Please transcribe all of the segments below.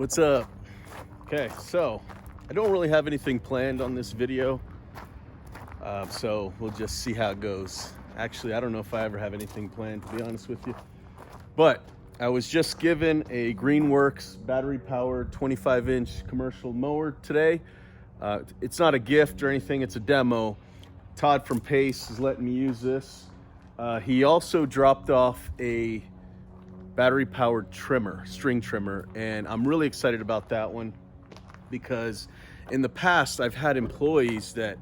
What's up? Okay, so I don't really have anything planned on this video, so we'll just see how it goes. Actually, I don't know if I ever have anything planned, to be honest with you. But I was just given a Greenworks battery-powered 25-inch commercial mower today. It's not a gift or anything, it's a demo. Todd from Pace is letting me use this. He also dropped off a battery-powered trimmer, string trimmer, and I'm really excited about that one because in the past I've had employees that,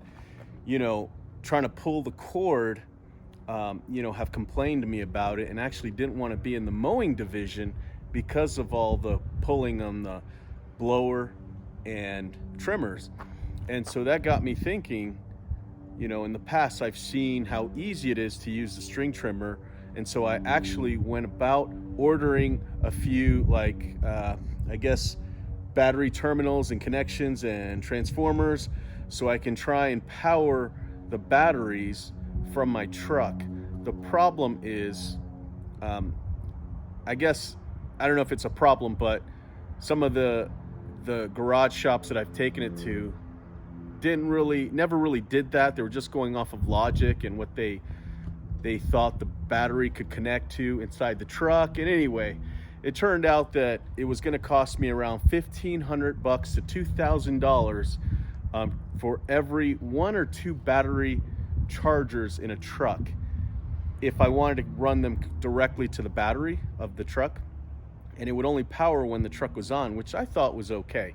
trying to pull the cord, have complained to me about it and actually didn't want to be in the mowing division because of all the pulling on the blower and trimmers. And so that got me thinking, in the past I've seen how easy it is to use the string trimmer. And so I actually went about ordering a few, battery terminals and connections and transformers so I can try and power the batteries from my truck. The problem is, I don't know if it's a problem, but some of the garage shops that I've taken it to never really did that. They were just going off of logic and what they thought the battery could connect to inside the truck. And anyway, it turned out that it was going to cost me around $1,500 to $2,000 for every 1 or 2 battery chargers in a truck if I wanted to run them directly to the battery of the truck, and it would only power when the truck was on, which I thought was okay.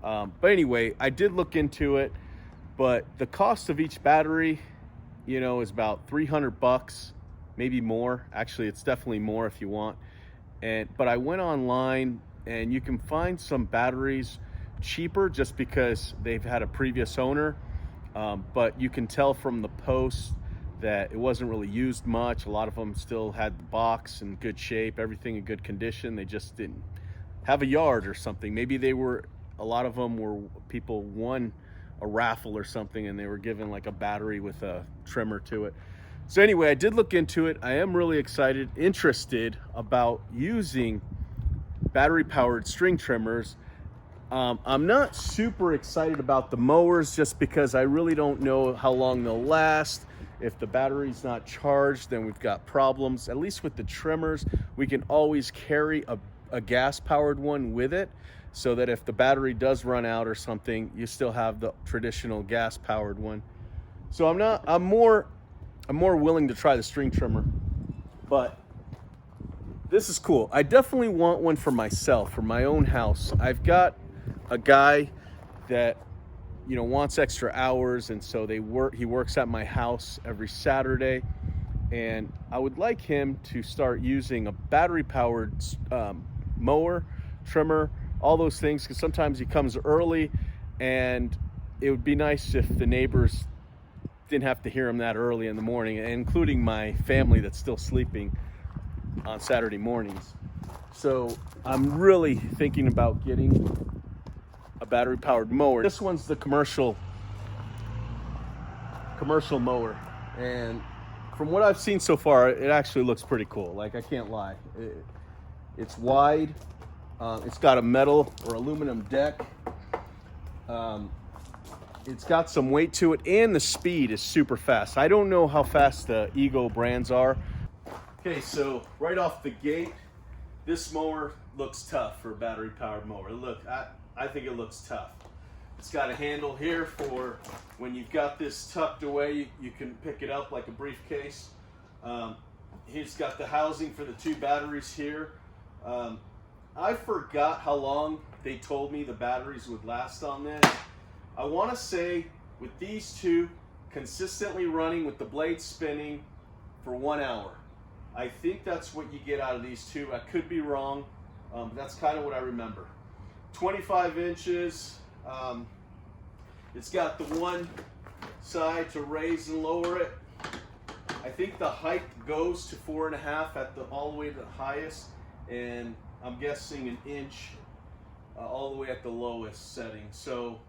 But anyway, I did look into it, but the cost of each battery is about $300, maybe more. Actually, it's definitely more if you want. But I went online and you can find some batteries cheaper just because they've had a previous owner. But you can tell from the post that it wasn't really used much. A lot of them still had the box in good shape, everything in good condition. They just didn't have a yard or something. Maybe a lot of them were people won a raffle or something and they were given like a battery with a trimmer to it. So anyway, I did look into it. I am really interested about using battery powered string trimmers. I'm not super excited about the mowers just because I really don't know how long they'll last. If the battery's not charged, then we've got problems. At least with the trimmers, we can always carry a gas powered one with it, so that if the battery does run out or something, you still have the traditional gas powered one. So I'm more willing to try the string trimmer, but this is cool. I definitely want one for myself, for my own house. I've got a guy that wants extra hours, and so he works at my house every Saturday, and I would like him to start using a battery powered mower, trimmer, all those things, because sometimes he comes early, and it would be nice if the neighbors didn't have to hear him that early in the morning, including my family that's still sleeping on Saturday mornings. So I'm really thinking about getting a battery powered mower. This one's the commercial mower, and from what I've seen so far, it actually looks pretty cool. Like, I can't lie. It's wide. It's got a metal or aluminum deck. It's got some weight to it, and the speed is super fast. I don't know how fast the Ego brands are. Okay, so right off the gate, this mower looks tough for a battery powered mower. Look, I think it looks tough. It's got a handle here for when you've got this tucked away, you can pick it up like a briefcase. He's got the housing for the 2 batteries here. I forgot how long they told me the batteries would last on this. I want to say with these 2 consistently running with the blade spinning for 1 hour. I think that's what you get out of these 2. I could be wrong. That's kind of what I remember. 25 inches. It's got the one side to raise and lower it. I think the height goes to 4.5 all the way to the highest, and I'm guessing an inch all the way at the lowest setting. So,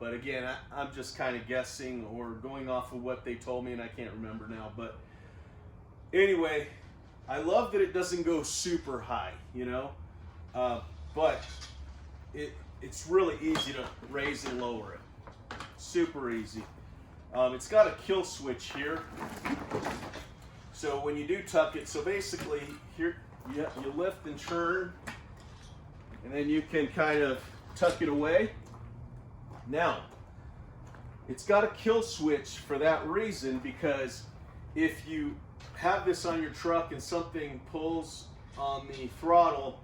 but again, I'm just kind of guessing or going off of what they told me, and I can't remember now. But anyway, I love that it doesn't go super high, but it's really easy to raise and lower it. Super easy. It's got a kill switch here. So when you do tuck it, so basically here you lift and turn, and then you can kind of tuck it away. Now, it's got a kill switch for that reason, because if you have this on your truck and something pulls on the throttle,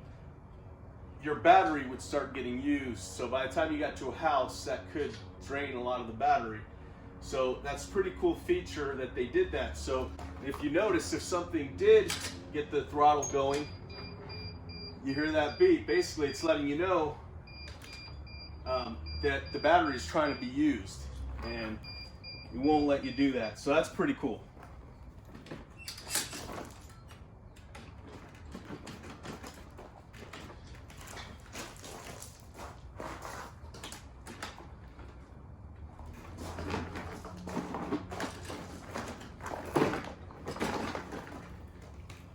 your battery would start getting used. So by the time you got to a house, that could drain a lot of the battery. So that's a pretty cool feature that they did that. So if you notice, if something did get the throttle going, you hear that beep. Basically, it's letting you know that the battery is trying to be used, and it won't let you do that. So that's pretty cool.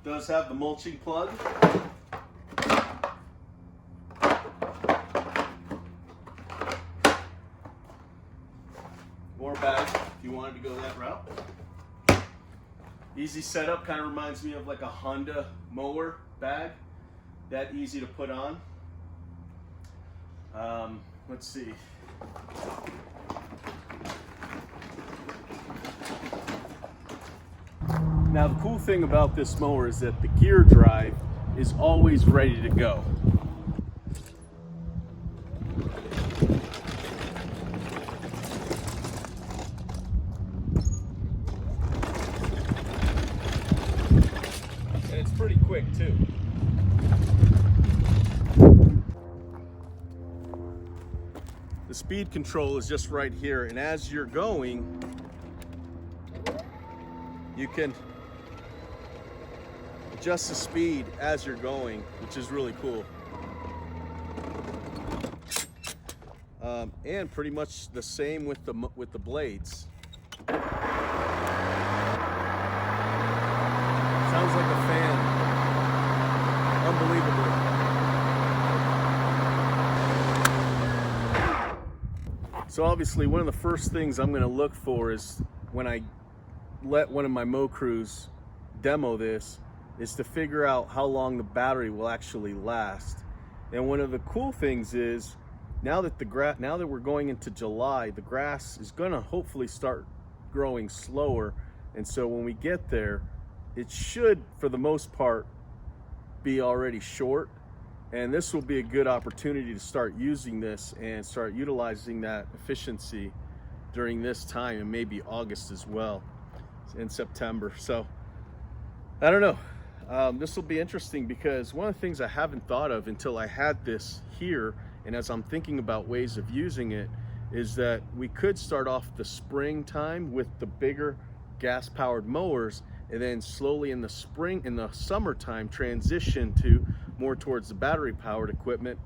Does have the mulching plug. More bag if you wanted to go that route. Easy setup, kind of reminds me of like a Honda Mower bag. That easy to put on. Let's see. Now the cool thing about this mower is that the gear drive is always ready to go. And it's pretty quick too. The speed control is just right here, and as you're going, you can adjust the speed as you're going, which is really cool. And pretty much the same with the blades. Sounds like a fan. Unbelievable. So obviously one of the first things I'm going to look for is when I let one of my mow crews demo this, is to figure out how long the battery will actually last. And one of the cool things is now that we're going into July, the grass is going to hopefully start growing slower, and so when we get there, it should for the most part be already short, and this will be a good opportunity to start using this and start utilizing that efficiency during this time, and maybe August as well, in September. So I don't know. This will be interesting, because one of the things I haven't thought of until I had this here, and as I'm thinking about ways of using it, is that we could start off the springtime with the bigger gas-powered mowers, and then slowly in the summertime transition to more towards the battery-powered equipment.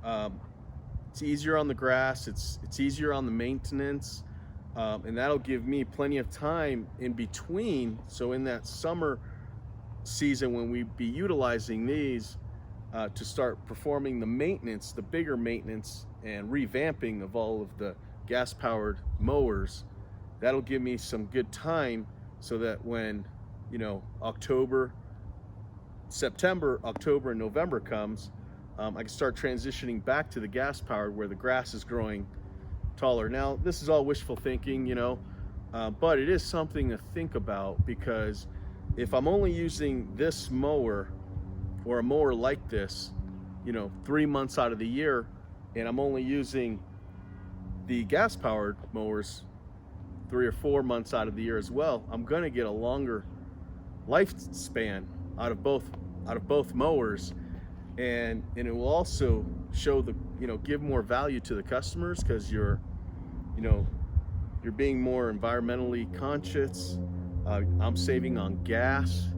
It's easier on the grass, it's easier on the maintenance, and that'll give me plenty of time in between. So in that summer season, when we be utilizing these to start performing the maintenance, the bigger maintenance and revamping of all of the gas-powered mowers, that'll give me some good time, so that when, you know, September, October, and November comes, I can start transitioning back to the gas-powered, where the grass is growing taller. Now, this is all wishful thinking, you know, but it is something to think about, because if I'm only using this mower or a mower like this, you know, 3 months out of the year, and I'm only using the gas-powered mowers 3 or 4 months out of the year as well, I'm going to get a longer lifespan out of both mowers, and it will also show the, you know, give more value to the customers, because you're being more environmentally conscious. I'm saving on gas.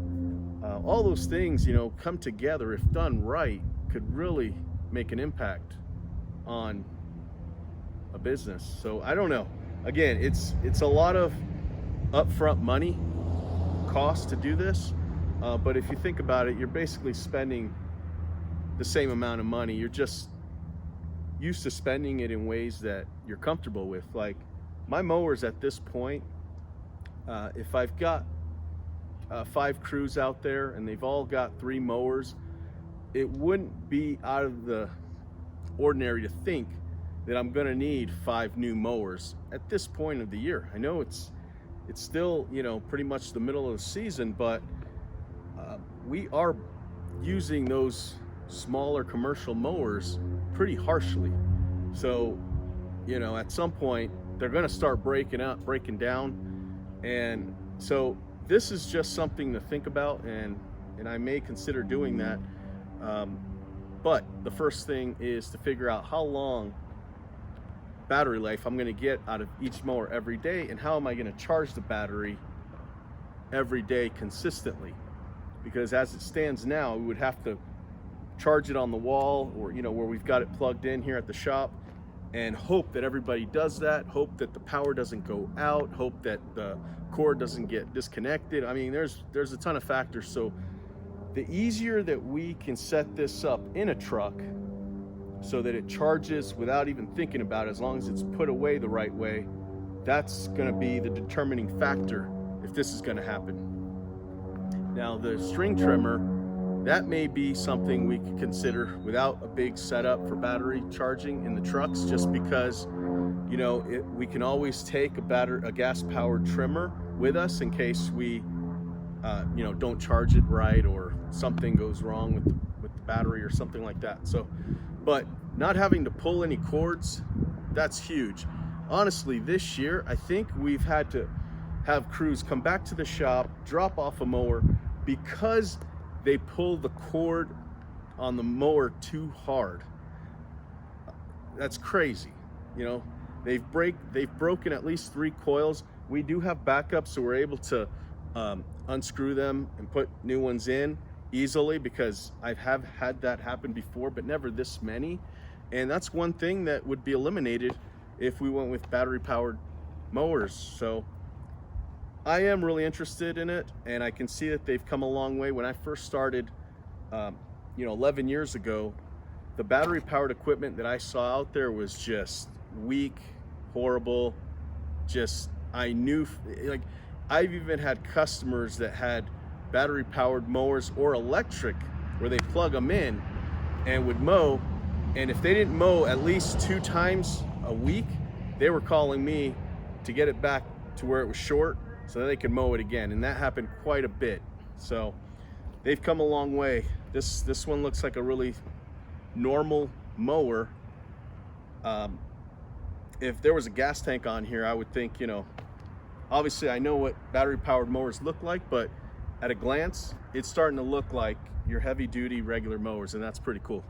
All those things, you know, come together, if done right, could really make an impact on a business. So I don't know. Again, it's a lot of upfront money cost to do this, but if you think about it, you're basically spending the same amount of money. You're just used to spending it in ways that you're comfortable with. Like my mowers at this point, if I've got 5 crews out there and they've all got 3 mowers, it wouldn't be out of the ordinary to think that I'm gonna need 5 new mowers at this point of the year. I know it's still, you know, pretty much the middle of the season, but we are using those smaller commercial mowers pretty harshly. So, you know, at some point they're gonna start breaking down. And so this is just something to think about, and I may consider doing that. But the first thing is to figure out how long battery life I'm going to get out of each mower every day, and how am I going to charge the battery every day consistently. Because as it stands now, we would have to charge it on the wall, or, you know, where we've got it plugged in here at the shop, and hope that everybody does that, hope that the power doesn't go out, hope that the cord doesn't get disconnected. I mean, there's a ton of factors. So the easier that we can set this up in a truck so that it charges without even thinking about it, as long as it's put away the right way, that's going to be the determining factor if this is going to happen. Now, the string trimmer, that may be something we could consider without a big setup for battery charging in the trucks, just because, you know, we can always take a gas-powered trimmer with us in case we you know, don't charge it right, or something goes wrong with the battery or something like that. So, but not having to pull any cords, that's huge. Honestly, this year I think we've had to have crews come back to the shop, drop off a mower because they pull the cord on the mower too hard. That's crazy. You know, they've broken at least 3 coils. We do have backups, so we're able to unscrew them and put new ones in easily, because I have had that happen before, but never this many. And that's one thing that would be eliminated if we went with battery powered mowers. So I am really interested in it, and I can see that they've come a long way. When I first started, you know, 11 years ago, the battery powered equipment that I saw out there was just weak, horrible. Just, I knew, like, I've even had customers that had battery powered mowers or electric, where they plug them in and would mow, and if they didn't mow at least 2 times a week, they were calling me to get it back to where it was short so that they could mow it again. And that happened quite a bit. So they've come a long way. This one looks like a really normal mower. If there was a gas tank on here, I would think, you know, obviously I know what battery powered mowers look like, but at a glance, it's starting to look like your heavy duty regular mowers, and that's pretty cool.